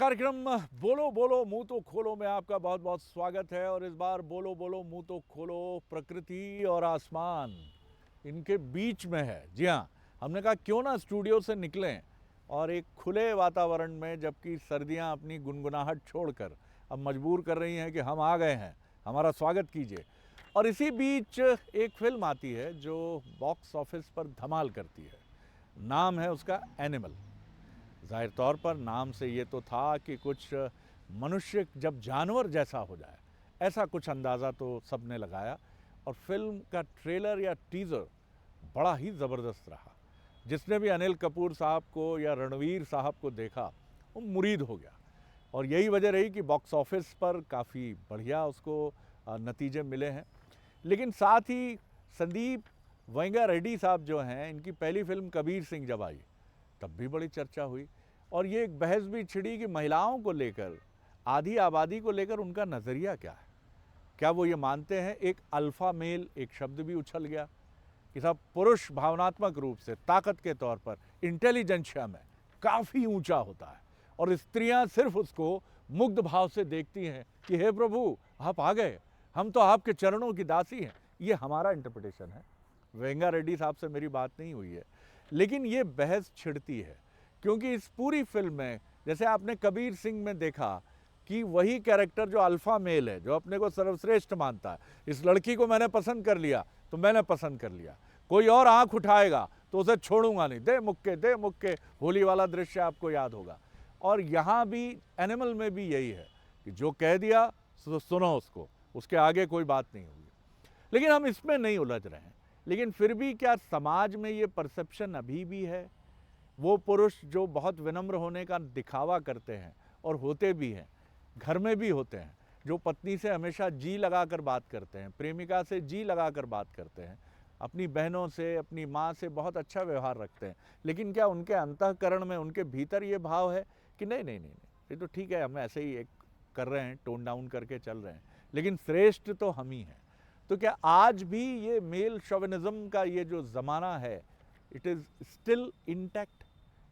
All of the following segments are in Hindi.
कार्यक्रम बोलो बोलो मुंह तो खोलो में आपका बहुत बहुत स्वागत है। और इस बार बोलो बोलो मुंह तो खोलो प्रकृति और आसमान इनके बीच में है। जी हाँ, हमने कहा क्यों ना स्टूडियो से निकलें और एक खुले वातावरण में, जबकि सर्दियां अपनी गुनगुनाहट छोड़कर अब मजबूर कर रही हैं कि हम आ गए हैं, हमारा स्वागत कीजिए। और इसी बीच एक फिल्म आती है जो बॉक्स ऑफिस पर धमाल करती है। नाम है उसका एनिमल। जाहिर तौर पर नाम से ये तो था कि कुछ मनुष्य जब जानवर जैसा हो जाए, ऐसा कुछ अंदाज़ा तो सबने लगाया। और फिल्म का ट्रेलर या टीज़र बड़ा ही ज़बरदस्त रहा। जिसने भी अनिल कपूर साहब को या रणवीर साहब को देखा वो मुरीद हो गया। और यही वजह रही कि बॉक्स ऑफिस पर काफ़ी बढ़िया उसको नतीजे मिले हैं। लेकिन साथ ही संदीप वेंगा रेड्डी साहब जो हैं, इनकी पहली फिल्म कबीर सिंह जब आई तब भी बड़ी चर्चा हुई। और ये एक बहस भी छिड़ी कि महिलाओं को लेकर, आधी आबादी को लेकर उनका नज़रिया क्या है। क्या वो ये मानते हैं, एक अल्फ़ा मेल एक शब्द भी उछल गया कि साहब पुरुष भावनात्मक रूप से, ताकत के तौर पर, इंटेलिजेंशिया में काफ़ी ऊंचा होता है और स्त्रियां सिर्फ उसको मुग्ध भाव से देखती हैं कि हे प्रभु आप आ गए, हम तो आपके चरणों की दासी हैं। ये हमारा इंटरप्रिटेशन है। वेंगा रेड्डी साहब से मेरी बात नहीं हुई है, लेकिन ये बहस छिड़ती है क्योंकि इस पूरी फिल्म में, जैसे आपने कबीर सिंह में देखा कि वही कैरेक्टर जो अल्फ़ा मेल है, जो अपने को सर्वश्रेष्ठ मानता है, इस लड़की को मैंने पसंद कर लिया तो मैंने पसंद कर लिया, कोई और आंख उठाएगा तो उसे छोड़ूंगा नहीं, दे मुक्के, होली वाला दृश्य आपको याद होगा। और यहाँ भी एनिमल में भी यही है कि जो कह दिया तो सुनो उसको, उसके आगे कोई बात नहीं होगी। लेकिन हम इसमें नहीं उलझ रहे हैं। लेकिन फिर भी क्या समाज में ये परसेप्शन अभी भी है, वो पुरुष जो बहुत विनम्र होने का दिखावा करते हैं और होते भी हैं, घर में भी होते हैं, जो पत्नी से हमेशा जी लगा कर बात करते हैं, प्रेमिका से जी लगा कर बात करते हैं, अपनी बहनों से, अपनी माँ से बहुत अच्छा व्यवहार रखते हैं, लेकिन क्या उनके अंतःकरण में, उनके भीतर ये भाव है कि नहीं नहीं नहीं नहीं, ये तो ठीक है, हम ऐसे ही एक कर रहे हैं, टोन डाउन करके चल रहे हैं, लेकिन श्रेष्ठ तो हम ही हैं। तो क्या आज भी ये मेल शोविनिज्म का ये जो ज़माना है, इट इज़ स्टिल इंटैक्ट?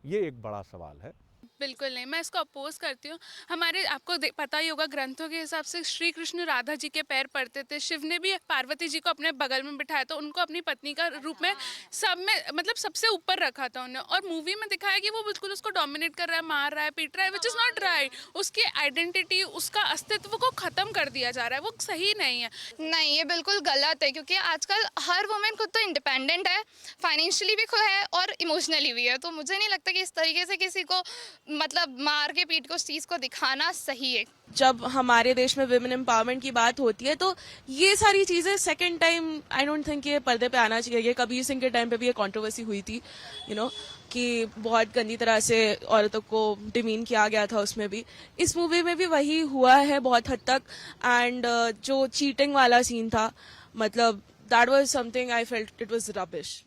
ये एक बड़ा सवाल है। बिल्कुल नहीं, मैं इसको अपोज करती हूँ। हमारे आपको पता ही होगा, ग्रंथों के हिसाब से श्री कृष्ण राधा जी के पैर पड़ते थे। शिव ने भी पार्वती जी को अपने बगल में बिठाया, तो उनको अपनी पत्नी का रूप में सब में मतलब सबसे ऊपर रखा था उन्हें। और मूवी में दिखाया कि वो बिल्कुल उसको डोमिनेट कर रहा है, मार रहा है, पीट रहा है, विच इज़ नॉट राइट। उसकी आइडेंटिटी, उसका अस्तित्व को ख़त्म कर दिया जा रहा है, वो सही नहीं है। नहीं, ये बिल्कुल गलत है, क्योंकि आजकल हर वुमेन खुद तो इंडिपेंडेंट है, फाइनेंशियली भी खुद है और इमोशनली भी है। तो मुझे नहीं लगता कि इस तरीके से किसी को मतलब मार के पीट के उस चीज़ को दिखाना सही है। जब हमारे देश में विमेन एम्पावरमेंट की बात होती है तो ये सारी चीज़ें second time I don't think ये पर्दे पे आना चाहिए। ये कबीर सिंह के टाइम पे भी ये कंट्रोवर्सी हुई थी, कि बहुत गंदी तरह से औरतों को डिमीन किया गया था। उसमें भी, इस मूवी में भी वही हुआ है बहुत हद तक। एंड जो चीटिंग वाला सीन था, मतलब that was something I felt it was rubbish.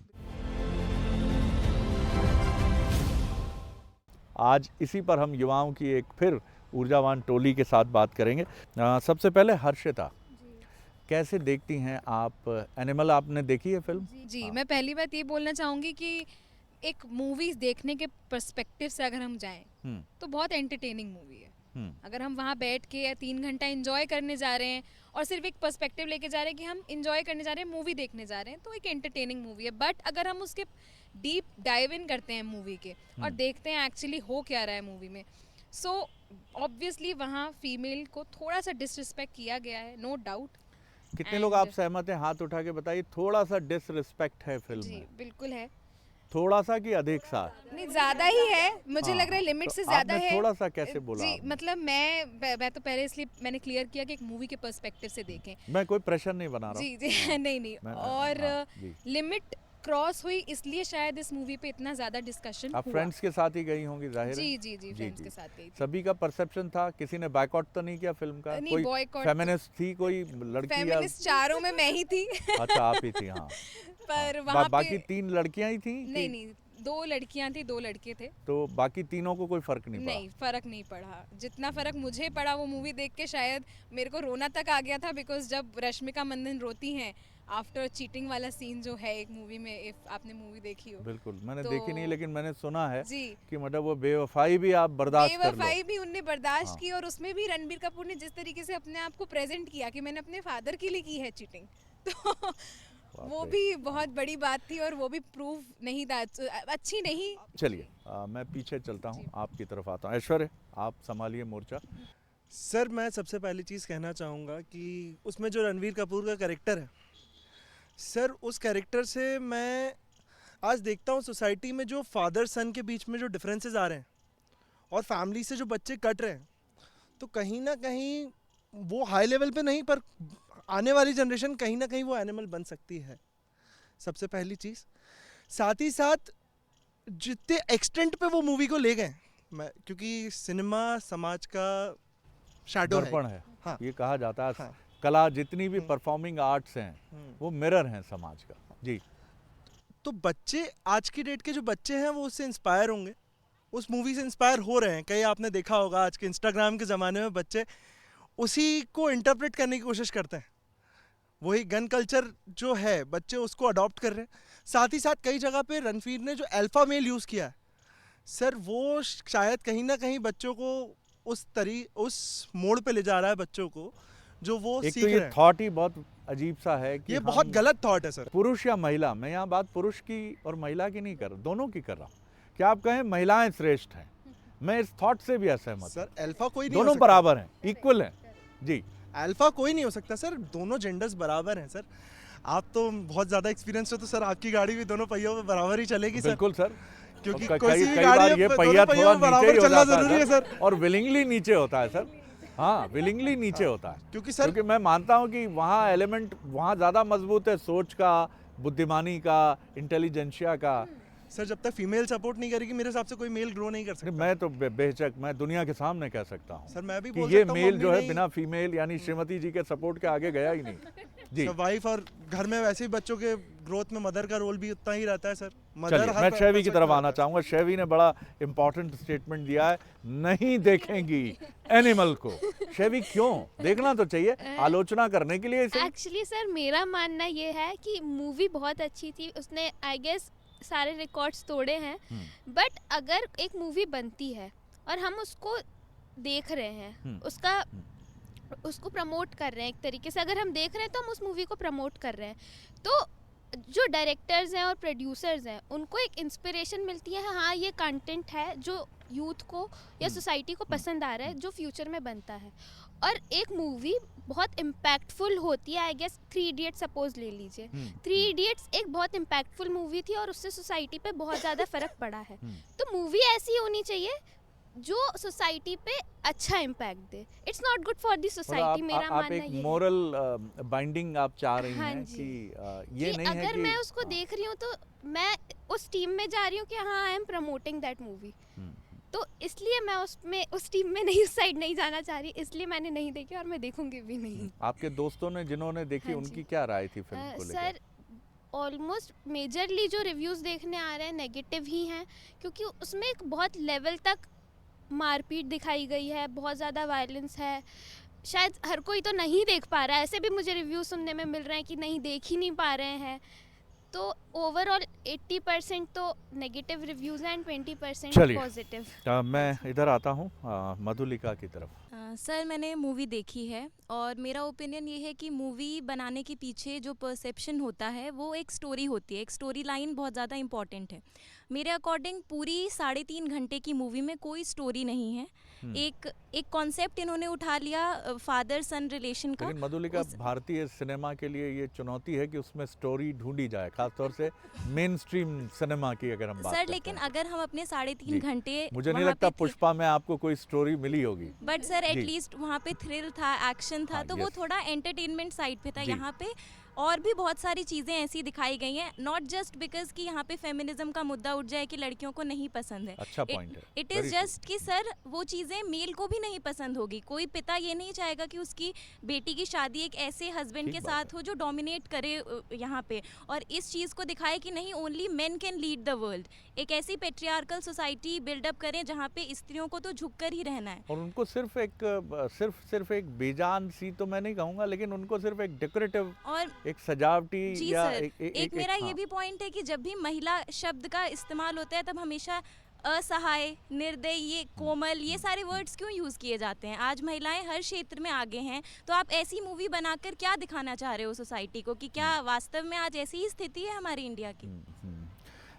आज इसी पर हम युवाओं की एक फिर ऊर्जावान टोली के साथ बात करेंगे। सबसे पहले हर्षिता, कैसे देखती हैं आप एनिमल? आपने देखी है फिल्म? जी, हाँ। मैं पहली बात ये बोलना चाहूँगी कि एक मूवीज़ देखने के पर्सपेक्टिव से अगर हम जाएँ तो बहुत एंटरटेनिंग मूवी है। अगर हम वहाँ बैठ के 3 घंटा एंजॉय करने जा रहे हैं और सिर्फ एक पर्सपेक्टिव लेके जा रहे हैं कि हम एंजॉय करने जा रहे हैं, मूवी देखने जा रहे हैं, तो एक एंटरटेनिंग मूवी है। बट अगर हम उसके डीप डाइव इन करते हैं मूवी के और देखते हैं एक्चुअली हो क्या रहा है मूवी में, सो ऑब्वियसली वहाँ फीमेल को थोड़ा सा डिसरिस्पेक्ट किया गया है, नो डाउट। कितने लोग आप सहमत हैं? हाथ उठा के बताइए। थोड़ा सा डिसरिस्पेक्ट है फिल्म जी में? बिल्कुल है। थोड़ा सा कि अधिक सा? नहीं, ज्यादा ही है, मुझे हाँ, लग रहा है लिमिट तो से ज्यादा आपने है। थोड़ा सा कैसे बोला? जी, आपने? मतलब मैं तो पहले इसलिए मैंने क्लियर किया कि एक मूवी के पर्सपेक्टिव से देखें। मैं कोई प्रेशर नहीं बना रहा जी हूँ। जी हाँ, नहीं नहीं, और हाँ, जी। लिमिट क्रॉस हुई, इसलिए शायद इस मूवी पे इतना ज्यादा डिस्कशन आप हुआ। फ्रेंड्स के साथ ही गई होंगी, जाहिर है। जी जी जी, फ्रेंड्स के साथ गई थी। सभी का परसेप्शन था? किसी ने बायकॉट तो नहीं किया फिल्म का? नहीं, कोई boycott फेमिनिस्ट थी, कोई लड़की? या फेमिनिस्ट चारों में मैं ही थी। अच्छा, आप ही थी। हाँ। पर हाँ, वहाँ बाकी पे 3 लड़कियां ही थी नहीं नहीं, 2 लड़कियां थी, 2 लड़के थे। तो बाकी तीनों को कोई फर्क नहीं पड़ा? नहीं, फ़र्क नहीं पड़ा। जितना फ़र्क मुझे पड़ा वो मूवी देख के, शायद मेरे को रोना तक आ गया था, बिकॉज़ जब रश्मिका मंदाना रोती हैं आफ्टर चीटिंग वाला सीन जो है एक मूवी में, इफ आपने मूवी देखी हो। बिल्कुल, मैंने तो- देखी नहीं, लेकिन मैंने सुना है जी, कि मतलब वो बेवफाई भी आप बर्दाश्त कर लो। बेवफाई भी उनने बर्दाश्त हाँ। की, और उसमें भी रणबीर कपूर ने जिस तरीके से अपने आप को प्रेजेंट किया कि मैंने अपने फादर के लिए की है चीटिंग, तो वो रे। भी बहुत बड़ी बात थी, और वो भी प्रूव नहीं था, अच्छी नहीं। चलिए मैं पीछे चलता हूँ, आपकी तरफ आता हूँ। ऐश्वर्य, आप संभालिए मोर्चा। सर मैं सबसे पहली चीज़ कहना चाहूँगा कि उसमें जो रणवीर कपूर का कैरेक्टर है सर, उस कैरेक्टर से मैं आज देखता हूँ सोसाइटी में जो फादर सन के बीच में जो डिफरेंसेस आ रहे हैं और फैमिली से जो बच्चे कट रहे हैं, तो कहीं ना कहीं वो हाई लेवल पे नहीं, पर आने वाली जनरेशन कहीं ना कहीं वो एनिमल बन सकती है, सबसे पहली चीज़। साथ ही साथ जितने एक्सटेंट पे वो मूवी को ले गए, मैं क्योंकि सिनेमा समाज का शैडो दर्पण है, हाँ। ये कहा जाता है। हाँ। कला जितनी भी हम्म। परफॉर्मिंग आर्ट्स हैं हम्म। वो मिरर हैं समाज का। जी, तो बच्चे, आज की डेट के जो बच्चे हैं वो उससे इंस्पायर होंगे, उस मूवी से इंस्पायर हो रहे हैं। कई आपने देखा होगा आज के इंस्टाग्राम के ज़माने में बच्चे उसी को इंटरप्रेट करने की कोशिश करते हैं, वही गन कल्चर जो है बच्चे उसको अडॉप्ट कर रहे हैं। साथ ही साथ कई जगह पे रणवीर ने जो अल्फा मेल यूज़ किया है सर, वो शायद कहीं ना कहीं बच्चों को उस मोड़ पे ले जा रहा है, बच्चों को जो वो एक सीख तो रहे ये हैं। थॉट ही बहुत अजीब सा है कि ये बहुत हम गलत थॉट है सर। पुरुष या महिला, मैं यहाँ बात पुरुष की और महिला की नहीं कर रहा, दोनों की कर रहा हूँ। क्या आप कहें महिलाएं श्रेष्ठ हैं, मैं इस थॉट से भी असहमत हूँ। सर अल्फा कोई नहीं हो दोनों सकता। बराबर हैं, इक्वल हैं। जी, अल्फा कोई नहीं हो सकता सर, दोनों जेंडर्स बराबर हैं सर। आप तो बहुत ज़्यादा एक्सपीरियंस हो, तो सर आपकी गाड़ी भी दोनों पहियों पे बराबर ही चलेगी सर, बिल्कुल सर। क्योंकि और कोई सी भी कई गाड़ी बार है, ये दोनों पहिया पहियों थोड़ा में नीचे ही बराबर हो चलना जाता जरूरी है है सर। और विलिंगली नीचे होता है सर। हाँ, विलिंगली नीचे होता है, क्योंकि सर क्योंकि मैं मानता हूँ कि वहाँ एलिमेंट वहाँ ज़्यादा मजबूत है, सोच का, बुद्धिमानी का, इंटेलिजेंशिया का। सर जब तक फीमेल सपोर्ट नहीं करेगी मेरे हिसाब से कोई मेल ग्रो नहीं कर सकता। मैं तो बेहिचक मैं दुनिया के सामने कह सकता हूँ सर मैं भी कि बोल ये सकता हूँ, मेल मम्मी जो है नहीं- बिना फीमेल यानी श्रीमती जी के सपोर्ट के आगे गया ही नहीं। जी, सर वाइफ और घर में वैसे ही बच्चों के ग्रोथ में मदर का रोल भी उतना ही रहता है सर। मदर चलिए हर मैं शैवी की aspect तरफ में आना रहता है। चाहूँगा। शैवी ने बड़ा इंपॉर्टेंट स्टेटमेंट दिया है, नहीं देखेंगी एनिमल को। शैवी क्यों देखना तो चाहिए, आलोचना करने के लिए इसे। एक्चुअली सर मेरा मानना ये है कि मूवी बहुत अच्छी थी, उसने आई गेस सारे रिकॉर्ड्स तोड़े हैं, बट अगर एक मूवी बनती है और हम उसको देख रहे हैं, उसको प्रमोट कर रहे हैं, एक तरीके से अगर हम देख रहे हैं तो हम उस मूवी को प्रमोट कर रहे हैं, तो जो डायरेक्टर्स हैं और प्रोड्यूसर्स हैं उनको एक इंस्पिरेशन मिलती है, हाँ ये कंटेंट है जो यूथ को या सोसाइटी को पसंद आ रहा है, जो फ्यूचर में बनता है। और एक मूवी बहुत इम्पैक्टफुल होती है, आई गेस 3 इडियट्स सपोज ले लीजिए, 3 इडियट्स एक बहुत इम्पैक्टफुल मूवी थी और उससे सोसाइटी पे बहुत ज़्यादा फ़र्क पड़ा है। तो मूवी ऐसी होनी चाहिए जो सोसाइटी पे अच्छा impact they. It's not good for the society, मेरा आप मानना एक ये है। मोरल बाइंडिंग आप चाह रही हाँ हैं जी। कि ये कि नहीं है अगर कि मैं उसको हाँ, देख रही हूँ तो मैं उस टीम में जा रही हूँ कि हाँ I M promoting that movie, तो इसलिए मैं उस टीम में नहीं, उस साइड नहीं जाना चाह रही, इसलिए मैंने नहीं देखी और मैं देखूंगी भी नहीं। आपके दोस्तों ने जिन्होंने देखी हाँ जी। उनकी क्या राय थी फिल्म को लेकर? सर ऑलमोस्ट मेजरली जो रिव्यूज़ देखने आ रहे हैं नेगेटिव ही हैं, क्योंकि उसमें एक बहुत लेवल तक मारपीट दिखाई गई है, बहुत ज़्यादा वायलेंस है, शायद हर कोई तो नहीं देख पा रहा है, ऐसे भी मुझे रिव्यू सुनने में मिल रहे हैं कि नहीं देख ही नहीं पा रहे हैं। तो ओवरऑल 80% तो नेगेटिव रिव्यूज़ हैं एंड 20% चलिए। पॉजिटिव। मैं इधर आता हूँ मधुलिका की तरफ। सर मैंने मूवी देखी है और मेरा ओपिनियन ये है कि मूवी बनाने के पीछे जो परसेप्शन होता है वो एक स्टोरी होती है, एक स्टोरी लाइन बहुत ज़्यादा इम्पॉर्टेंट है। मेरे अकॉर्डिंग पूरी 3.5 घंटे की मूवी में कोई स्टोरी नहीं है। एक कॉन्सेप्ट इन्होंने उठा लिया फादर सन रिलेशन का। लेकिन मधुलिका, भारतीय सिनेमा के लिए ये चुनौती है कि उसमें स्टोरी ढूंढी जाए, खासतौर से मेन स्ट्रीम सिनेमा की अगर हम बात सर करते लेकिन हैं। अगर हम अपने 3.5 जी। घंटे मुझे नहीं वहाँ लगता पे थे- पुष्पा में आपको कोई स्टोरी मिली होगी। But sir ji. एटलीस्ट वहाँ पे थ्रिल था, एक्शन था, हाँ, तो वो yes. थोड़ा एंटरटेनमेंट साइड पे था। जी। यहाँ पे और भी बहुत सारी चीज़ें ऐसी दिखाई गई हैं, नॉट जस्ट बिकॉज कि यहाँ पे फेमिनिज्म का मुद्दा उठ जाए कि लड़कियों को नहीं पसंद है। अच्छा पॉइंट है। It Very is true. Just कि सर वो चीज़ें मेल को भी नहीं पसंद होगी। कोई पिता ये नहीं चाहेगा कि उसकी बेटी की शादी एक ऐसे हस्बैंड ठीक के बात साथ हो जो डोमिनेट करे यहाँ पे, और इस चीज़ को दिखाए कि नहीं only main can lead the world. एक ऐसी पेट्रियार्कल सोसाइटी बिल्डअप करें जहाँ पे स्त्रियों को तो झुककर ही रहना है। और उनको सिर्फ एक बेजान सी तो मैं नहीं कहूँगा, लेकिन उनको सिर्फ एक डेकोरेटिव और एक सजावटी जी या सर, एक मेरा ये हाँ। भी पॉइंट है कि जब भी महिला शब्द का इस्तेमाल होता है तब हमेशा असहाय, निर्दयी, ये कोमल, ये सारे वर्ड्स क्यों यूज़ किए जाते हैं? आज महिलाएं हर क्षेत्र में आगे हैं, तो आप ऐसी मूवी बनाकर क्या दिखाना चाह रहे हो सोसाइटी को कि क्या वास्तव में आज ऐसी ही स्थिति है हमारी इंडिया की?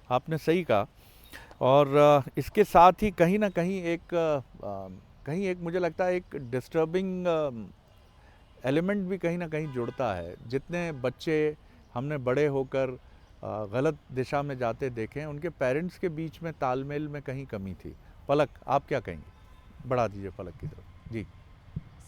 आपने सही कहा। और इसके साथ ही कहीं ना कहीं एक मुझे लगता है एक डिस्टर्बिंग एलिमेंट भी कहीं ना कहीं जुड़ता है। जितने बच्चे हमने बड़े होकर गलत दिशा में जाते देखे हैं, उनके पेरेंट्स के बीच में तालमेल में कहीं कमी थी। पलक, आप क्या कहेंगे? बढ़ा दीजिए पलक की तरफ जी।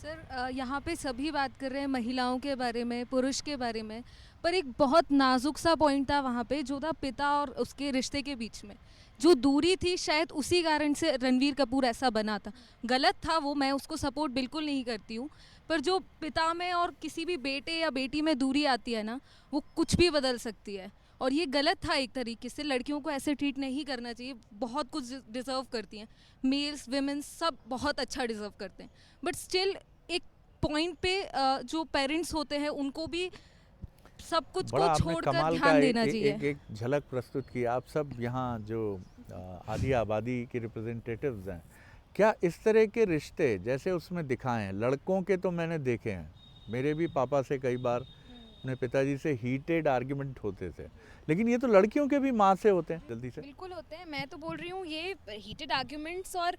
सर यहाँ पे सभी बात कर रहे हैं महिलाओं के बारे में, पुरुष के बारे में, पर एक बहुत नाजुक सा पॉइंट था वहाँ पे, जो था पिता और उसके रिश्ते के बीच में जो दूरी थी। शायद उसी कारण से रणवीर कपूर ऐसा बना था। गलत था वो, मैं उसको सपोर्ट बिल्कुल नहीं करती हूँ, पर जो पिता में और किसी भी बेटे या बेटी में दूरी आती है ना, वो कुछ भी बदल सकती है। और ये गलत था एक तरीके से। लड़कियों को ऐसे ट्रीट नहीं करना चाहिए। बहुत कुछ डिज़र्व करती हैं, मेल्स विमेंस सब बहुत अच्छा डिज़र्व करते हैं, बट स्टिल एक पॉइंट पे जो पेरेंट्स होते हैं उनको भी सब कुछ बड़ा को आपने छोड़कर कमाल का ध्यान देना एक चाहिए। झलक प्रस्तुत की। आप सब यहाँ जो आधी आबादी के रिप्रेजेंटेटिव्स हैं, क्या इस तरह के रिश्ते जैसे उसमें दिखाए हैं, लड़कों के तो मैंने देखे हैं, मेरे भी पापा से कई बार अपने पिताजी से हीटेड आर्ग्यूमेंट होते थे, लेकिन ये तो लड़कियों के भी माँ से होते हैं जल्दी से। बिल्कुल होते हैं। मैं तो बोल रही हूँ ये हीटेड आर्ग्यूमेंट्स और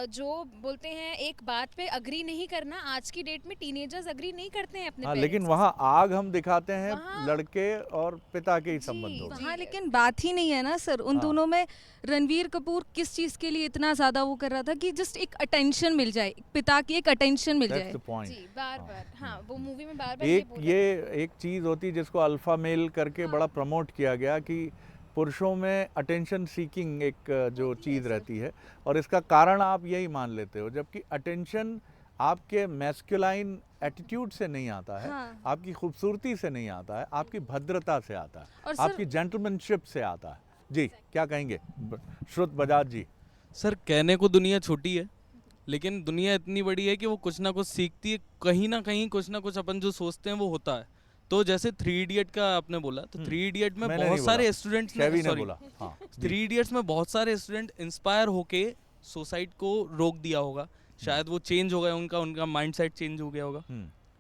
जो बोलते हैं एक बात पे अग्री नहीं करना, आज की डेट में टीनेजर्स अग्री नहीं करते हैं अपने हाँ, parents लेकिन के वहाँ साथ। आग हम दिखाते हैं वहाँ- लड़के और पिता के ही जी, संबंधों में। वहाँ लेकिन बात ही नहीं है ना सर उन हाँ। दोनों में। रणवीर कपूर किस चीज़ के लिए इतना ज़्यादा वो कर रहा था कि जस्ट एक अटेंशन मिल जाए, पिता की एक अटेंशन मिल That's जाए। the point. जी, बार हाँ। बार हाँ, वो मूवी में बार बार एक बोला ये एक चीज़ होती है जिसको अल्फा मेल करके बड़ा प्रमोट किया गया कि पुरुषों में अटेंशन सीकिंग एक जो चीज़ रहती है, और इसका कारण आप यही मान लेते हो, जबकि अटेंशन आपके मैस्कुलाइन एटीट्यूड से नहीं आता है, हाँ। आपकी खूबसूरती से नहीं आता है, आपकी भद्रता से आता है, और सर- आपकी जेंटलमैनशिप से आता है। जी, क्या कहेंगे श्रुत बजाज जी? सर, कहने को दुनिया छोटी है, लेकिन दुनिया इतनी बड़ी है कि वो कुछ ना कुछ सीखती है। कहीं ना कहीं कुछ ना कुछ अपन जो सोचते हैं वो होता है। तो जैसे 3 इडियट का आपने बोला, तो 3 इडियट में मैंने बहुत नहीं सारे बोला, स्टूडेंट्स शैवी ने बोला। हाँ, 3 इडियट्स में बहुत सारे स्टूडेंट इंस्पायर होके सोसाइटी को रोक दिया होगा, शायद वो चेंज हो गया, उनका माइंडसेट चेंज हो गया होगा।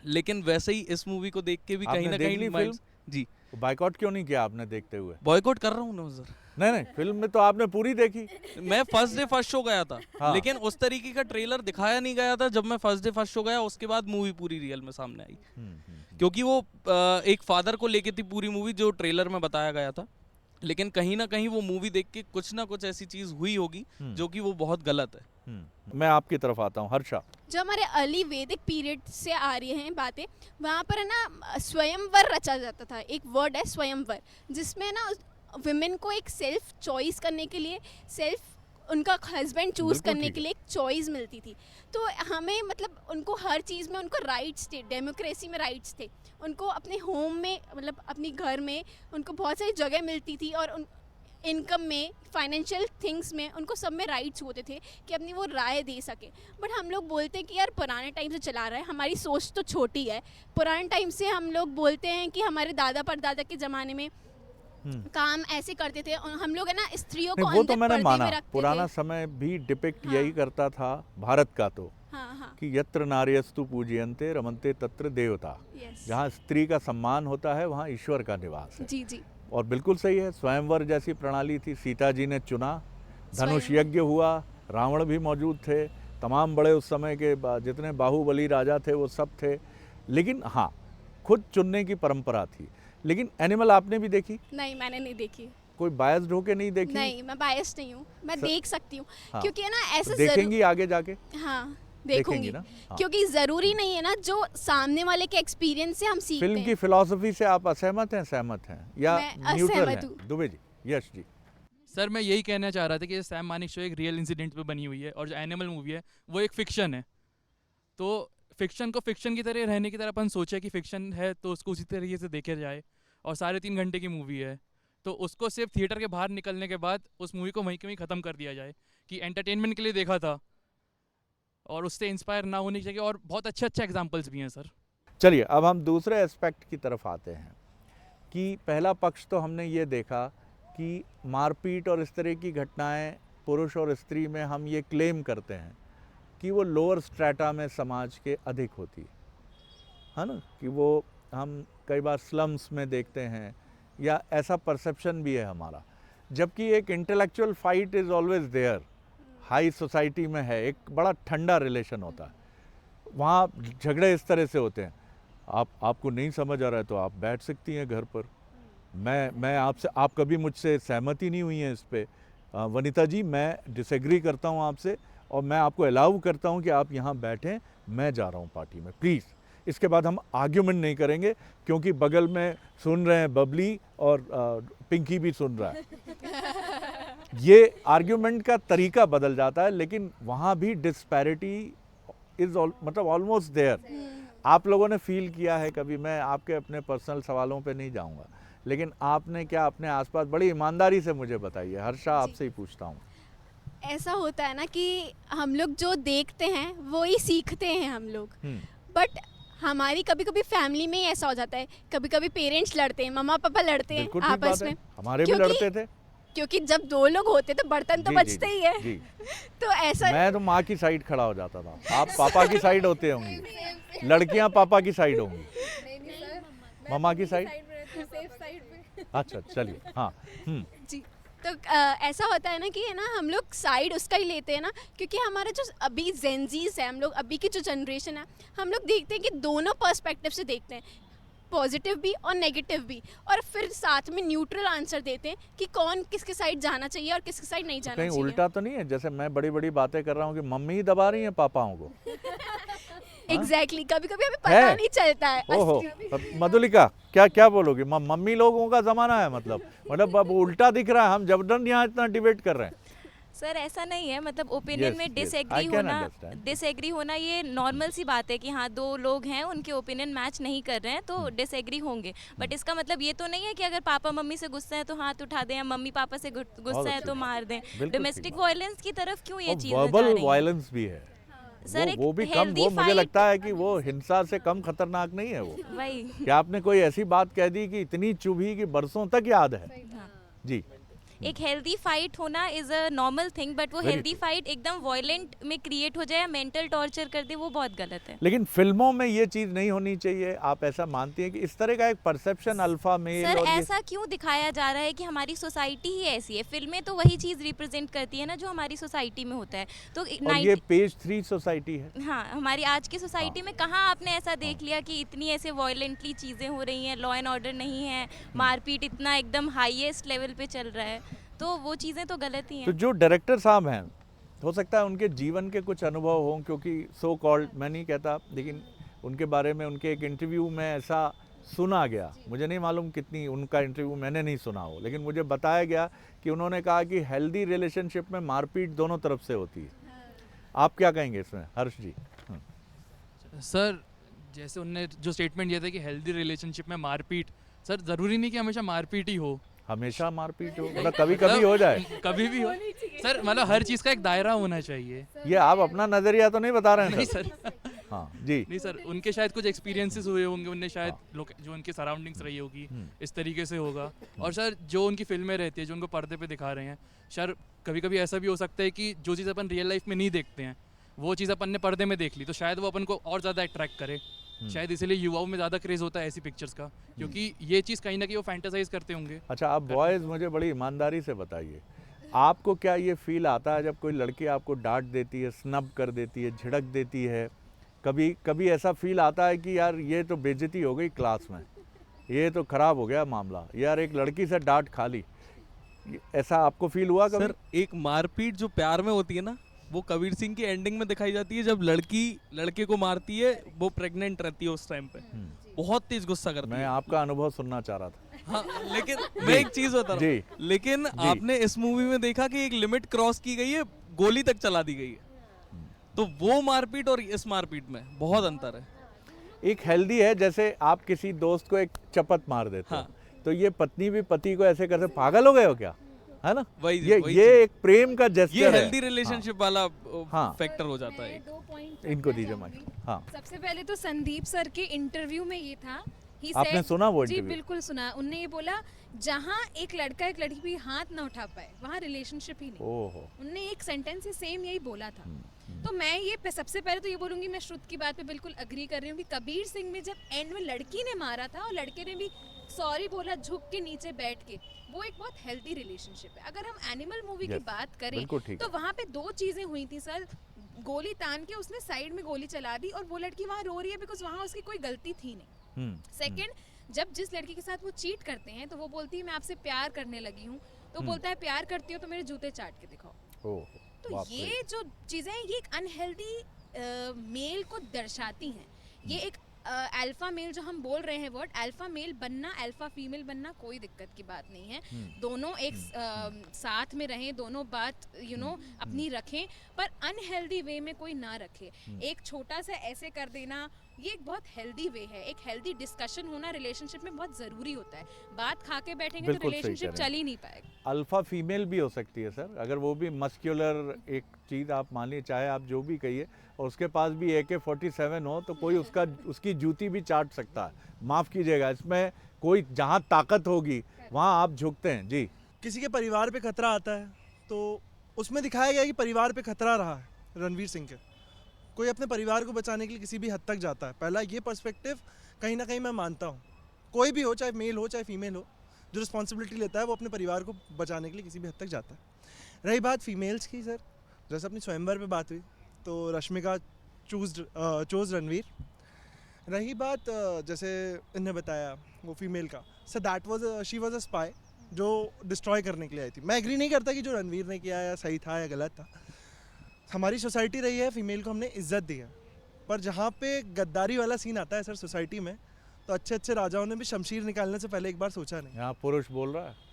लेकिन वैसे ही इस मूवी को देख के भी कहीं आपने ना देख कहीं ली mind- फिल्म? जी, बाइकआउट क्यों नहीं किया आपने देखते हुए? बॉयकॉट कर रहा हूँ ना सर। नहीं, फिल्म में तो आपने पूरी देखी। मैं फर्स्ट डे फर्स्ट शो गया था, हाँ। लेकिन उस तरीके का ट्रेलर दिखाया नहीं गया था। जब मैं फर्स्ट डे फर्स्ट शो गया, उसके बाद मूवी पूरी रियल में सामने आई, क्योंकि वो एक फादर को लेके थी पूरी मूवी, जो ट्रेलर में बताया गया था। लेकिन कहीं ना कहीं वो मूवी देख के कुछ ना कुछ ऐसी चीज हुई होगी जो कि वो बहुत गलत है। मैं आपकी तरफ आता हूँ, हर्षा। जो हमारे अर्ली वैदिक पीरियड से आ रही हैं बातें, वहाँ पर है ना स्वयंवर रचा जाता था। एक वर्ड है स्वयंवर, जिसमें ना विमेन को एक सेल्फ चॉइस करने के लिए, सेल्फ उनका हस्बैंड चूज बिल्कुल करने ठीक के है। लिए एक चॉइस मिलती थी। तो हमें मतलब उनको हर चीज़ में उनको राइट्स थे, डेमोक्रेसी में राइट्स थे। उनको अपने होम में, मतलब अपने घर में उनको बहुत सारी जगह मिलती थी, और उन इनकम में, फाइनेंशियल थिंग्स में उनको सब में राइट्स होते थे कि अपनी वो राय दे सके। बट हम लोग बोलते हैं कि यार पुराने टाइम से चला रहा है, हमारी सोच तो छोटी है। पुराने टाइम से हम लोग बोलते हैं कि हमारे दादा परदादा के ज़माने में काम ऐसे करते थे, और हम लोग है ना स्त्रियों को नहीं, वो तो अंदर मैंने पर्दे माना, में रखते पुराना थे। समय भी डिपिक्ट हाँ। यही करता था भारत का, तो हाँ हाँ, कि यत्र नार्यस्तु पूजयन्ते रमन्ते तत्र देवता। यस, जहाँ स्त्री का सम्मान होता है वहाँ ईश्वर का निवास है। जी जी, और बिल्कुल सही है, स्वयंवर जैसी प्रणाली थी, सीता जी ने चुना, धनुष स्वयं- यज्ञ हुआ, रावण भी मौजूद थे, तमाम बड़े उस समय के जितने बाहुबली राजा थे वो सब थे। लेकिन हाँ, खुद चुनने की परंपरा थी। लेकिन एनिमल आपने भी देखी? नहीं मैंने नहीं देखी। कोई बायस्ड होके नहीं देखी? नहीं, मैं बायस नहीं हूँ, मैं देख सकती हूँ। हाँ। क्योंकि है ना ऐसे तो देखेंगी आगे जाके? हाँ देखेंगी देखूंगी ना? हाँ। क्योंकि ज़रूरी नहीं है ना जो सामने वाले के एक्सपीरियंस से हम सीखते फिल्म की हैं। फिलॉसफी से आप असहमत हैं, सहमत हैं, या मैं न्यूट्रल असहमत हैं? हूँ। दुबे जी, यश जी। सर, मैं यही कहना चाह रहा था कि सैम मानिक शो एक रियल इंसिडेंट पे बनी हुई है, और जो एनिमल मूवी है वो एक फिक्शन है। तो फिक्शन को फिक्शन की तरह रहने की तरह अपन सोचे कि फिक्शन है तो उसको उसी तरीके से देखे जाए, और 3.5 घंटे की मूवी है तो उसको सिर्फ थिएटर के बाहर निकलने के बाद उस मूवी को वहीं के वहीं ख़त्म कर दिया जाए कि एंटरटेनमेंट के लिए देखा था, और उससे इंस्पायर ना होने की जगह। और बहुत अच्छे अच्छे एग्जाम्पल्स भी हैं सर। चलिए अब हम दूसरे एस्पेक्ट की तरफ आते हैं कि पहला पक्ष तो हमने ये देखा कि मारपीट और इस तरह की घटनाएं पुरुष और स्त्री में हम ये क्लेम करते हैं कि वो लोअर स्ट्रेटा में समाज के अधिक होती है ना, कि वो हम कई बार स्लम्स में देखते हैं या ऐसा परसेप्शन भी है हमारा, जबकि एक intellectual fight is always there. High society में है, एक बड़ा ठंडा रिलेशन होता है, वहाँ झगड़े इस तरह से होते हैं, आपको नहीं समझ आ रहा है तो आप बैठ सकती हैं घर पर, मैं आपसे, आप कभी मुझसे सहमति नहीं हुई हैं इस पे, वनिता जी मैं डिसएग्री करता हूँ आपसे और मैं आपको अलाउ करता हूँ कि आप यहाँ बैठें, मैं जा रहा हूँ पार्टी में, प्लीज़। इसके बाद हम आर्ग्यूमेंट नहीं करेंगे क्योंकि बगल में सुन रहे हैं बबली और पिंकी भी सुन रहा है। ये आर्ग्यूमेंट का तरीका बदल जाता है, लेकिन वहाँ भी डिस्पैरिटी इज़ मतलब ऑलमोस्ट देयर। आप लोगों ने फील किया है कभी, मैं आपके अपने पर्सनल सवालों पे नहीं जाऊँगा, लेकिन आपने क्या अपने आसपास, बड़ी ईमानदारी से मुझे बताइए, हर्षा आपसे ही पूछता हूँ। ऐसा होता है ना कि हम लोग जो देखते हैं वो ही सीखते हैं हम लोग, बट हमारी कभी कभी फैमिली में ही ऐसा हो जाता है, कभी कभी पेरेंट्स लड़ते हैं, मम्मा पापा लड़ते हैं आपस में, हमारे भी लड़ते थे, क्योंकि जब दो लोग होते तो बर्तन तो बचते ही है। तो ऐसा मैं तो माँ की साइड खड़ा हो जाता था, आप पापा की साइड होते होंगी, लड़कियां पापा की साइड होंगी, मम्मा की साइड। अच्छा चलिए, हाँ जी। तो ऐसा होता है ना कि है ना, हम लोग साइड उसका ही लेते हैं ना, क्योंकि हमारा जो अभी जेनजीज है, हम लोग अभी की जो जनरेशन है, हम लोग देखते हैं कि दोनों पर्सपेक्टिव से देखते हैं, पॉजिटिव भी और नेगेटिव भी, और फिर साथ में न्यूट्रल आंसर देते हैं कि कौन किसके साइड जाना चाहिए और किसके साइड नहीं जाना चाहिए। चाहिए। उल्टा तो नहीं है जैसे मैं बड़ी बड़ी बातें कर रहा हूँ कि मम्मी ही दबा रही हैं पापाओं को? एग्जैक्टली कभी कभी हमें पता नहीं चलता है। ओहो, मधुलिका क्या क्या बोलोगी? मम्मी लोगों का जमाना है, मतलब अब उल्टा दिख रहा है, हम जबरन यहाँ इतना डिबेट कर रहे हैं। सर ऐसा नहीं है, मतलब ओपिनियन में डिसएग्री होना ये नॉर्मल सी बात है कि हाँ दो लोग हैं उनके ओपिनियन मैच नहीं कर रहे हैं तो डिसएग्री होंगे, बट इसका मतलब ये तो नहीं है कि अगर पापा मम्मी से गुस्सा है तो हाथ उठा दें, या मम्मी पापा से गुस्सा है तो मार दें। डोमेस्टिक वायलेंस की तरफ क्यों ये चीज़ वर्बल वायलेंस भी है सर, वो भी कम, वो मुझे लगता है कि वो हिंसा से कम खतरनाक नहीं है वो। वही कि आपने कोई ऐसी बात कह दी कि इतनी चुभी कि बरसों तक याद है। जी, एक हेल्दी फाइट होना is a normal thing, but वो हेल्दी फाइट एकदम वायलेंट में क्रिएट हो जाए या मेंटल टॉर्चर कर दे, वो बहुत गलत है। लेकिन फिल्मों में ये चीज नहीं होनी चाहिए, आप ऐसा मानती हैं कि इस तरह का एक परसेप्शन अल्फा मेल? सर ऐसा क्यों दिखाया जा रहा है कि हमारी सोसाइटी ही ऐसी है? फिल्में तो वही चीज रिप्रेजेंट करती है ना जो हमारी सोसाइटी में होता है। तो और ये पेज 3 सोसाइटी है। हाँ, हमारी आज की सोसाइटी में कहाँ आपने ऐसा देख लिया कि इतनी ऐसे वायलेंटली चीजें हो रही हैं, लॉ एंड ऑर्डर नहीं है, मारपीट इतना एकदम हाईएस्ट लेवल पे चल रहा है, तो वो चीज़ें तो गलत ही हैं। तो जो डायरेक्टर साहब हैं, हो सकता है उनके जीवन के कुछ अनुभव हों, क्योंकि सो कॉल्ड, मैं नहीं कहता, लेकिन उनके बारे में उनके एक इंटरव्यू में ऐसा सुना गया, मुझे नहीं मालूम कितनी उनका इंटरव्यू मैंने नहीं सुना हो, लेकिन मुझे बताया गया कि उन्होंने कहा कि हेल्दी रिलेशनशिप में मारपीट दोनों तरफ से होती है। आप क्या कहेंगे इसमें, हर्ष जी? सर जैसे उनने जो स्टेटमेंट दिया था कि हेल्दी रिलेशनशिप में मारपीट, सर ज़रूरी नहीं कि हमेशा मारपीट ही हो, हमेशा मारपीट हो, मतलब कभी कभी हो जाए, कभी भी हो सर, मतलब हर चीज़ का एक दायरा होना चाहिए। ये आप अपना नज़रिया तो नहीं बता रहे हैं? नहीं सर, हाँ जी, नहीं सर, उनके शायद कुछ एक्सपीरियंसेस हुए होंगे, उनने शायद लोग जो उनके सराउंडिंग्स रही होगी इस तरीके से होगा। और सर जो उनकी फिल्में रहती है, जो उनको पर्दे पे दिखा रहे हैं, सर कभी कभी ऐसा भी हो सकता है कि जो चीज़ अपन रियल लाइफ में नहीं देखते हैं वो चीज़ अपन ने पर्दे में देख ली, तो शायद वो अपन को और ज़्यादा अट्रैक्ट करे। शायद इसीलिए युवाओं में ज़्यादा क्रेज होता है ऐसी पिक्चर्स का, क्योंकि ये चीज़ कहीं ना कहीं वो फैंटासाइज करते होंगे। अच्छा, आप बॉयज़ मुझे बड़ी ईमानदारी से बताइए, आपको क्या ये फील आता है जब कोई लड़की आपको डांट देती है, स्नब कर देती है, झिड़क देती है, कभी कभी ऐसा फील आता है कि यार ये तो बेइज्जती हो गई क्लास में, ये तो ख़राब हो गया मामला, यार एक लड़की से डांट खा ली, ऐसा आपको फील हुआ कभी? सर एक मारपीट जो प्यार में होती है ना, वो कबीर सिंह की एंडिंग में दिखाई जाती है, जब लड़की लड़के को मारती है, वो प्रेग्नेंट रहती है उस टाइम पे, बहुत तेज गुस्सा करती है। मैं आपका अनुभव सुनना चाह रहा था। हाँ, लेकिन मैं एक चीज बता रहा हूँ, लेकिन आपने इस मूवी में देखा कि एक लिमिट क्रॉस की गई है, गोली तक चला दी गई है, तो वो मारपीट और इस मारपीट में बहुत अंतर है। एक हेल्दी है, जैसे आप किसी दोस्त को एक चपत मार देते हो, तो ये पत्नी भी पति को ऐसे करते, पागल हो गए हो क्या? है ना? वही ये एक प्रेम का जेस्चर ये है। हेल्दी रिलेशनशिप वाला हाँ। फैक्टर हो जाता है मैं एक। 2 पॉइंट इनको दीजिए माइक। हाँ, सबसे पहले तो संदीप सर के इंटरव्यू में ये था He आपने said- सुना वो जी इंटरव्यू? बिल्कुल सुना। उनने ये बोला जहाँ एक लड़का एक लड़की भी हाथ ना उठा पाए वहाँ रिलेशनशिप ही नहीं। ओहो। उनने एक सेंटेंस ही सेम यही बोला था। तो मैं ये सबसे पहले तो ये बोलूंगी, मैं श्रुत की बात पे बिल्कुल अग्री कर रही हूँ कि कबीर सिंह में जब एंड में लड़की ने मारा था और लड़के ने भी सॉरी बोला झुक के नीचे बैठ के, वो एक बहुत हेल्दी रिलेशनशिप है। अगर हम एनिमल मूवी की Yes, बात करें बिल्कुल ठीक तो है। वहाँ पे 2 चीजें हुई थी सर। गोली तान के उसने साइड में गोली चला दी और वो लड़की वहाँ रो रही है बिकॉज वहाँ उसकी कोई गलती थी नहीं। सेकंड, जब जिस लड़की के साथ वो चीट करते हैं तो वो बोलती है मैं आपसे प्यार करने लगी हूँ, तो बोलता है प्यार करती हो तो मेरे जूते चाट के दिखाओ। ओहो, तो बाप रे। ये जो चीज़ें हैं ये एक अनहेल्दी मेल को दर्शाती हैं। ये एक अल्फा मेल जो हम बोल रहे हैं वर्ड, अल्फा मेल बनना अल्फा फीमेल बनना कोई दिक्कत की बात नहीं है। दोनों एक साथ में रहें, दोनों बात अपनी रखें, पर अनहेल्दी वे में कोई ना रखे। एक छोटा सा ऐसे कर देना ये एक बहुत हेल्दी वे है। एक हेल्दी डिस्कशन होना रिलेशनशिप में बहुत ज़रूरी होता है। बात खा के बैठेंगे तो बिल्कुल सही रिलेशनशिप कह रहे हैं। चल ही नहीं पाएगा। अल्फा फीमेल भी हो सकती है सर, अगर वो भी मस्क्यूलर एक चीज़ आप मान लीजिए, चाहे आप जो भी कहिए, और उसके पास भी AK-47 हो तो कोई उसकी जूती भी चाट सकता है। माफ़ कीजिएगा, इसमें कोई जहाँ ताकत होगी वहाँ आप झुकते हैं। जी, किसी के परिवार पे खतरा आता है तो उसमें दिखाया गया है कि परिवार पे खतरा रहा है रणवीर सिंह के। कोई अपने परिवार को बचाने के लिए किसी भी हद तक जाता है। पहला ये पर्सपेक्टिव कहीं ना कहीं मैं मानता हूँ, कोई भी हो, चाहे मेल हो चाहे फीमेल हो, जो रिस्पॉन्सिबिलिटी लेता है वो अपने परिवार को बचाने के लिए किसी भी हद तक जाता है। रही बात फीमेल्स की सर, जैसे अपनी स्वयंवर पे बात हुई तो रश्मिका चूज रणवीर। रही बात जैसे इन्हें बताया वो फीमेल का, sir that was she was a spy जो डिस्ट्रॉय करने के लिए आई थी। मैं एग्री नहीं करता कि जो रणवीर ने किया या सही था या गलत था। हमारी सोसाइटी रही है, फीमेल को हमने इज्जत दी है, पर जहाँ पे गद्दारी वाला सीन आता है सर सोसाइटी में, तो अच्छे अच्छे राजाओं ने भी शमशीर निकालने से पहले एक बार सोचा नहीं। यहाँ पुरुष बोल रहा है।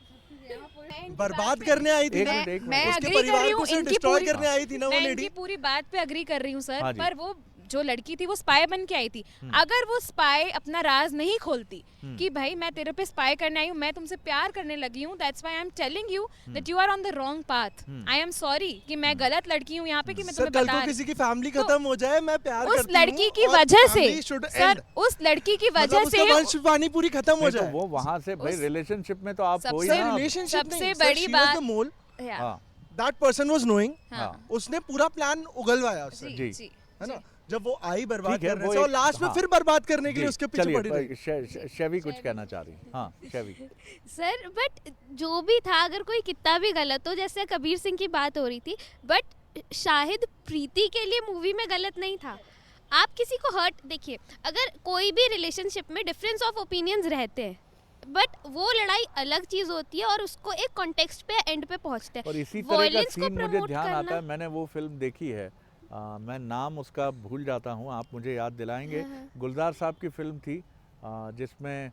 बर्बाद करने आई थी ना, एक मैं उसके अग्री कर रही परिवार हूँ को सिर्फ इनकी डिस्ट्रॉय पूरी करने आई थी ना वो मैं लेडी। इनकी पूरी बात पे अग्री कर रही हूँ सर। हाँ जी। पर वो जो लड़की थी वो स्पाई बन के आई थी। अगर वो स्पाई अपना राज नहीं खोलती कि भाई मैं तेरे पे स्पाई करने आई हूँ, मैं तुमसे प्यार करने लगी हूँ, that's why I am telling you that you are on the wrong path, I am sorry कि मैं गलत लड़की हूँ यहाँ पे कि मैं सर तुम्हें कल बता को रही किसी की फैमिली तो खत्म हो जाए, मैं प्यार उस करती हूँ लड़की की और वजह से family should सर end। उस लड़की की वजह मतलब से उसका वंशवाणी पूरी खत्म हो नहीं तो जाए। वो वहाँ से भाई रिलेशनशिप में तो आप हो ही सबसे ना। रिलेशनशिप सबसे नहीं, बड़ी बात- मोल Yeah. हाँ, दैट पर्सन वाज नोइंग, हाँ। उसने पूरा प्लान उगलवाया उससे, जी जी। जी है ना। जब वो आई बर्बाद ठीक है, करने वो से और एक- लास्ट में हाँ। फिर बर्बाद करने के जी, लिए उसके पीछे चलिए, पड़ी रही। शेवी कुछ कहना चाह रही है। हाँ, शेवी। सर बट जो भी था, अगर कोई कितना भी गलत हो, जैसे कबीर सिंह की बात हो रही थी, बट शाहिद प्रीति के लिए मूवी में गलत नहीं था। आप किसी को हर्ट, देखिए अगर कोई भी रिलेशनशिप में डिफरेंस ऑफ ओपिनियंस रहते हैं, बट वो लड़ाई अलग चीज होती है और उसको एक कॉन्टेक्स्ट पे एंड पे पहुंचते हैं। और इसी तरह का Violence को सीन मुझे promote ध्यान आता करना- है, मैंने वो फिल्म देखी है, मैं नाम उसका भूल जाता हूँ, आप मुझे याद दिलाएंगे। गुलजार साहब की फिल्म थी जिसमें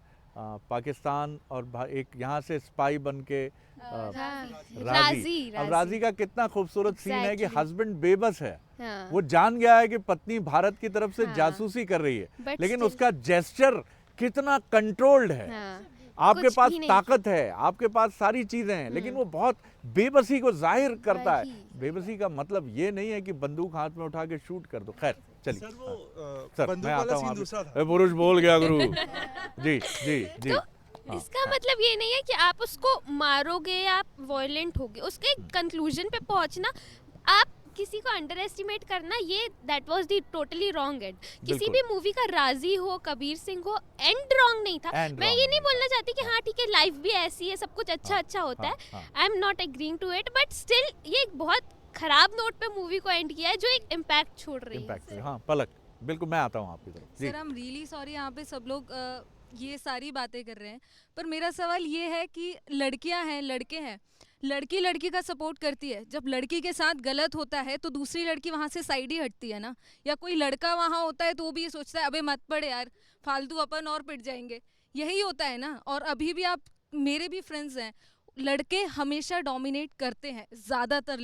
पाकिस्तान और एक यहाँ से स्पाई बन के राजी। अब राजी का कितना खूबसूरत सीन है कि Exactly. हस्बैंड बेबस है, हाँ। वो जान गया है कि पत्नी भारत की तरफ से हाँ। जासूसी कर रही है, But लेकिन still- उसका जेस्चर कितना कंट्रोल्ड है। हाँ। आपके कुछ पास भी नहीं ताकत है, आपके पास सारी चीजें हैं, लेकिन वो बहुत बेबसी को जाहिर करता है। वही। बेबसी का मतलब ये नहीं है कि बंदूक हाथ में उठा के शूट कर दो। खैर चलिए, सर वो सर बंदूक मैं वाला आता हूँ सीन आप- दूसरा था। ए, पुरुष बोल गया गुरु। जी जी जी। हाँ। इसका मतलब ये नहीं है कि आप उसको मारोगे या आप वायलेंट होगे, उसके कंक्लूजन पे पहुंचना, आप किसी को अंडर एस्टिमेट करना, ये that was the totally wrong and. किसी बिल्कुल। भी मूवी का राजी हो, कबीर सिंह हो, एंड रॉन्ग नहीं था। End मैं wrong ये नहीं नहीं बोलना चाहती कि हाँ ठीक है लाइफ भी ऐसी है, सब कुछ अच्छा अच्छा होता हाँ, है, हाँ। I am not agreeing to it, but still ये एक बहुत खराब नोट पे मूवी को एंड किया है जो एक इम्पैक्ट छोड़ रही है। इम्पैक्ट। हाँ पलक, बिल्कुल मैं आता हूँ आपकी तरफ। जी sir I am really sorry, यहाँ पे सब लोग ये सारी बातें कर रहे हैं, पर मेरा सवाल ये है कि लड़कियां हैं लड़के हैं, लड़की लड़की का सपोर्ट करती है, जब लड़की के साथ गलत होता है तो दूसरी लड़की वहाँ से साइड ही हटती है ना। या कोई लड़का वहाँ होता है तो वो भी ये सोचता है अबे मत पड़े यार, फालतू अपन और पिट जाएंगे, यही होता है ना। और अभी भी आप, मेरे भी फ्रेंड्स हैं, लड़के हमेशा डोमिनेट करते हैं, ज़्यादातर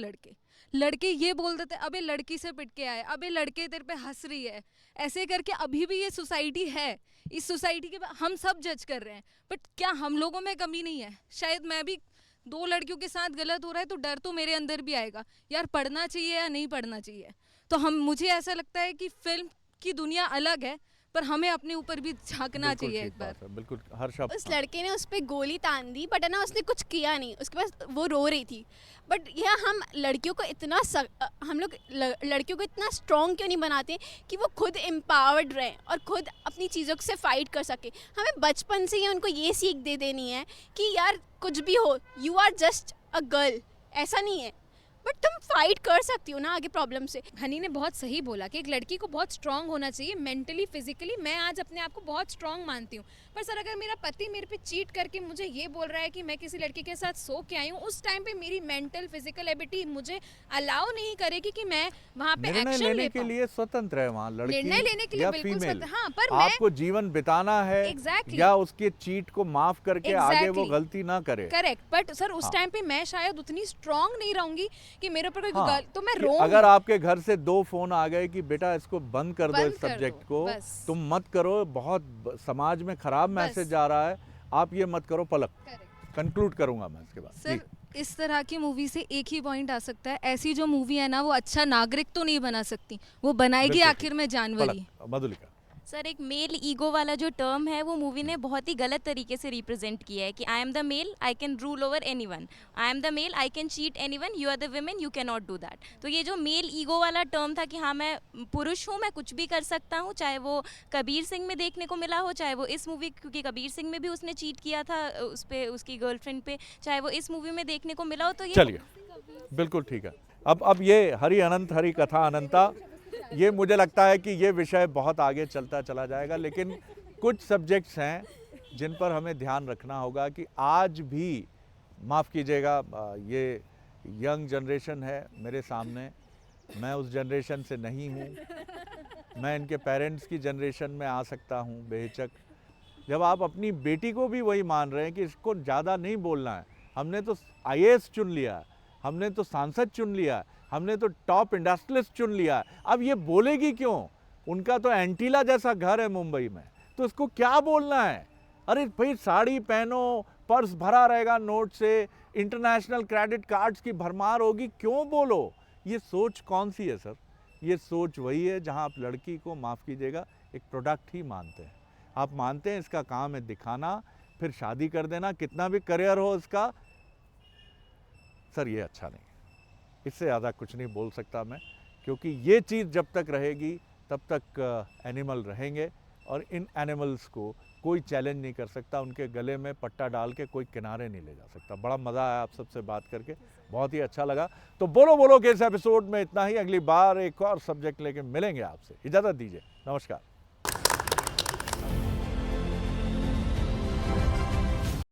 लड़के ये बोल देते अबे लड़की से पिट के आए, अबे लड़के तेरे पे हंस रही है, ऐसे करके अभी भी ये सोसाइटी है। इस सोसाइटी के हम सब जज कर रहे हैं, बट क्या हम लोगों में कमी नहीं है? शायद मैं भी 2 लड़कियों के साथ गलत हो रहा है तो डर तो मेरे अंदर भी आएगा, यार पढ़ना चाहिए या नहीं पढ़ना चाहिए। तो मुझे ऐसा लगता है कि फिल्म की दुनिया अलग है, पर हमें अपने ऊपर भी झांकना बिल्कुल चाहिए ठीक एक बार। बात है, बिल्कुल हर्ष आप उस लड़के ने उस पर गोली तान दी, बट है ना उसने कुछ किया नहीं, उसके पास वो रो रही थी। बट यह हम लड़कियों को इतना हम लोग लड़कियों को इतना स्ट्रॉन्ग क्यों नहीं बनाते कि वो खुद एम्पावर्ड रहें और खुद अपनी चीज़ों से फाइट कर सके। हमें बचपन से ही उनको ये सीख दे देनी है कि यार कुछ भी हो, you are just a girl, ऐसा नहीं है, बट तुम फाइट कर सकती हो ना आगे प्रॉब्लम से। हनी ने बहुत सही बोला कि एक लड़की को बहुत स्ट्रांग होना चाहिए मेंटली फिजिकली। मैं आज अपने आप को बहुत स्ट्रांग मानती हूँ, पर सर अगर मेरा पति मेरे पे चीट करके मुझे ये बोल रहा है कि मैं किसी लड़की के साथ सो के आई हूँ, उस टाइम पे मेरी मेंटल फिजिकल एबिलिटी मुझे अलाउ नहीं करेगी कि मैं वहाँ पे निर्णय एक्शन लेने ले के पाऊँ। लिए स्वतंत्र है वहाँ लड़की निर्णय लेने के लिए या बिल्कुल फीमेल। स्वतंत्र, हाँ, पर मैं आपको जीवन बिताना है Exactly. या उसके चीट को माफ करके आगे वो Exactly. गलती ना करे। करेक्ट, बट सर उस हाँ। टाइम पे मैं शायद उतनी स्ट्रांग नहीं रहूंगी कि मेरे ऊपर कोई हाँ, तो मैं कि रो अगर आपके घर से 2 फोन आ गए कि बेटा इसको बंद कर दो, बंद इस कर सब्जेक्ट दो, को बस। तुम मत करो, बहुत समाज में खराब बस। मैसेज जा रहा है, आप ये मत करो, पलक कंक्लूड करूंगा मैं इसके बाद। सर जी। इस तरह की मूवी से एक ही पॉइंट आ सकता है, ऐसी जो मूवी है ना वो अच्छा नागरिक तो नहीं बना सकती, वो बनाएगी बिल्कुल आखिर में जानवर ही। पलक, मधुलिका। सर एक मेल ईगो वाला जो टर्म है वो मूवी ने बहुत ही गलत तरीके से रिप्रेजेंट किया है कि I am the male, I can rule over anyone, I am the male, I can cheat anyone, you are the women, you can not do that. तो ये जो मेल ईगो वाला टर्म था कि हाँ मैं पुरुष हूँ, मैं कुछ भी कर सकता हूँ, चाहे वो कबीर सिंह में देखने को मिला हो, चाहे वो इस मूवी, क्योंकि कबीर सिंह में भी उसने चीट किया था उस पे, उसकी गर्लफ्रेंड पे, चाहे वो इस मूवी में देखने को मिला हो। तो ये चलिए बिल्कुल ठीक है। अब ये हरि अनंत हरि कथा अनंता, ये मुझे लगता है कि ये विषय बहुत आगे चलता चला जाएगा, लेकिन कुछ सब्जेक्ट्स हैं जिन पर हमें ध्यान रखना होगा कि आज भी, माफ़ कीजिएगा, ये यंग जनरेशन है मेरे सामने, मैं उस जनरेशन से नहीं हूँ, मैं इनके पेरेंट्स की जनरेशन में आ सकता हूँ बेहिचक। जब आप अपनी बेटी को भी वही मान रहे हैं कि इसको ज़्यादा नहीं बोलना है, हमने तो IAS चुन लिया है, हमने तो सांसद चुन लिया है, हमने तो टॉप इंडस्ट्रियलिस्ट चुन लिया है, अब ये बोलेगी क्यों? उनका तो एंटीला जैसा घर है मुंबई में, तो इसको क्या बोलना है? अरे भाई साड़ी पहनो, पर्स भरा रहेगा नोट से, इंटरनेशनल क्रेडिट कार्ड्स की भरमार होगी, क्यों बोलो? ये सोच कौन सी है सर? ये सोच वही है जहां आप लड़की को, माफ़ कीजिएगा, एक प्रोडक्ट ही मानते हैं। आप मानते हैं इसका काम है दिखाना, फिर शादी कर देना, कितना भी करियर हो इसका। सर ये अच्छा नहीं, इससे ज़्यादा कुछ नहीं बोल सकता मैं, क्योंकि ये चीज़ जब तक रहेगी तब तक एनिमल रहेंगे और इन एनिमल्स को कोई चैलेंज नहीं कर सकता, उनके गले में पट्टा डाल के कोई किनारे नहीं ले जा सकता। बड़ा मज़ा आया आप सबसे बात करके, बहुत ही अच्छा लगा। तो बोलो बोलो के इस एपिसोड में इतना ही, अगली बार एक और सब्जेक्ट लेके मिलेंगे आपसे। इजाज़त दीजिए, नमस्कार।